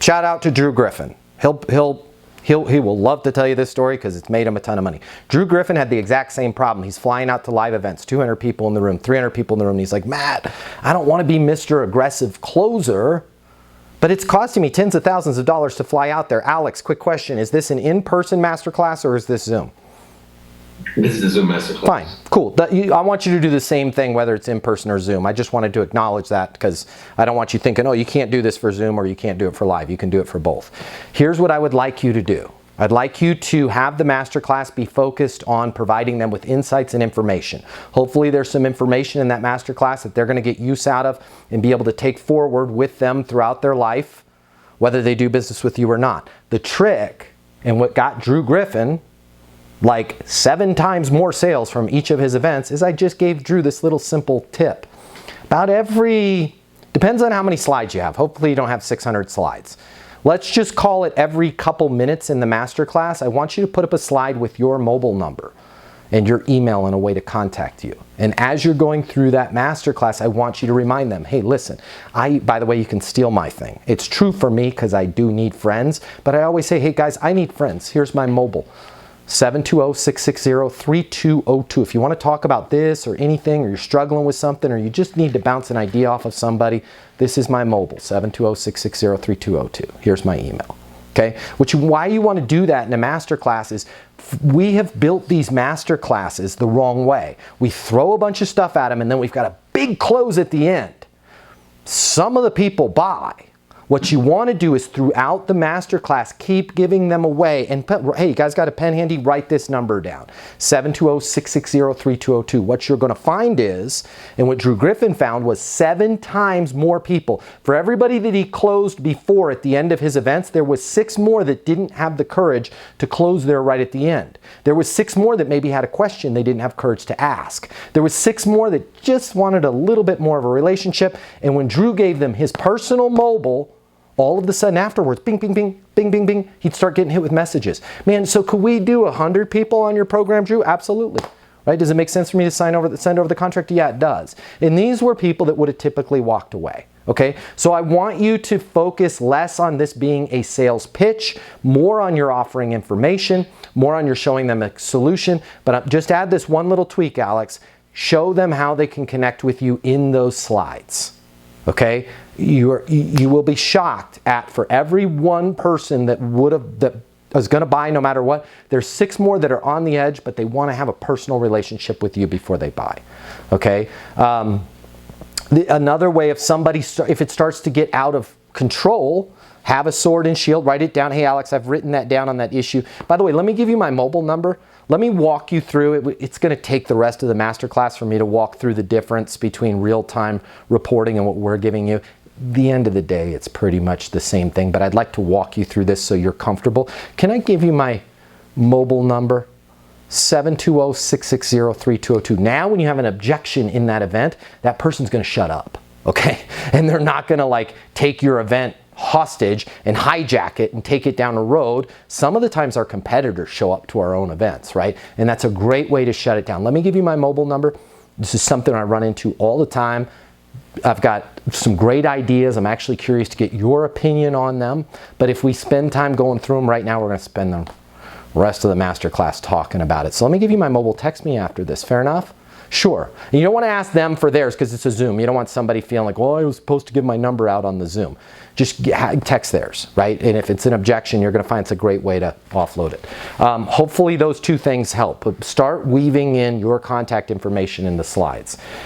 Shout out to Drew Griffin. He will love to tell you this story because it's made him a ton of money. Drew Griffin had the exact same problem. He's flying out to live events, 200 people in the room, 300 people in the room. And he's like, Matt, I don't want to be Mr. Aggressive Closer, but it's costing me tens of thousands of dollars to fly out there. Alex, quick question. Is this an in-person masterclass or is this Zoom? This is a Zoom masterclass. Fine, cool. I want you to do the same thing whether it's in person or Zoom. I just wanted to acknowledge that because I don't want you thinking, oh, you can't do this for Zoom or you can't do it for live. You can do it for both. Here's what I would like you to do. I'd like you to have the masterclass be focused on providing them with insights and information. Hopefully there's some information in that masterclass that they're going to get use out of and be able to take forward with them throughout their life, whether they do business with you or not. The trick and what got Drew Griffin like 7 times more sales from each of his events is I just gave Drew this little simple tip. Depends on how many slides you have. Hopefully you don't have 600 slides. Let's just call it every couple minutes in the masterclass, I want you to put up a slide with your mobile number and your email and a way to contact you. And as you're going through that masterclass, I want you to remind them, hey, listen, by the way, you can steal my thing. It's true for me because I do need friends, but I always say, hey guys, I need friends. Here's my mobile. 720-660-3202. If you want to talk about this or anything, or you're struggling with something, or you just need to bounce an idea off of somebody, this is my mobile, 720-660-3202. Here's my email. Okay? Why you want to do that in a master class is we have built these master classes the wrong way. We throw a bunch of stuff at them and then we've got a big close at the end. Some of the people buy. What you want to do is throughout the masterclass, keep giving them away. And hey, you guys got a pen handy? Write this number down, 720-660-3202. What you're going to find is, and what Drew Griffin found was 7 times more people. For everybody that he closed before at the end of his events, there was 6 more that didn't have the courage to close there right at the end. There was 6 more that maybe had a question they didn't have courage to ask. There was 6 more that just wanted a little bit more of a relationship. And when Drew gave them his personal mobile, all of a sudden afterwards, bing, bing, bing, bing, bing, bing, he'd start getting hit with messages. Man, so could we do 100 people on your program, Drew? Absolutely. Right? Does it make sense for me to send over the contract? Yeah, it does. And these were people that would have typically walked away. Okay? So I want you to focus less on this being a sales pitch, more on your offering information, more on your showing them a solution. But just add this one little tweak, Alex. Show them how they can connect with you in those slides. Okay? You will be shocked at, for every one person that is going to buy no matter what, there's 6 more that are on the edge, but they want to have a personal relationship with you before they buy. Okay? Another way, if it starts to get out of control, have a sword and shield, write it down. Hey Alex, I've written that down on that issue. By the way, let me give you my mobile number. Let me walk you through it. It's going to take the rest of the masterclass for me to walk through the difference between real-time reporting and what we're giving you. The end of the day, it's pretty much the same thing, but I'd like to walk you through this so you're comfortable. Can I give you my mobile number? 720-660-3202. Now, when you have an objection in that event, that person's going to shut up, okay? And they're not going to like take your event hostage and hijack it and take it down a road. Some of the times our competitors show up to our own events, right? And that's a great way to shut it down. Let me give you my mobile number. This is something I run into all the time. I've got some great ideas. I'm actually curious to get your opinion on them. But if we spend time going through them right now, we're going to spend the rest of the masterclass talking about it. So let me give you my mobile. Text me after this. Fair enough? Sure. And you don't want to ask them for theirs because it's a Zoom. You don't want somebody feeling like, well, I was supposed to give my number out on the Zoom. Just text theirs, right? And if it's an objection, you're going to find it's a great way to offload it. Hopefully those 2 things help. Start weaving in your contact information in the slides.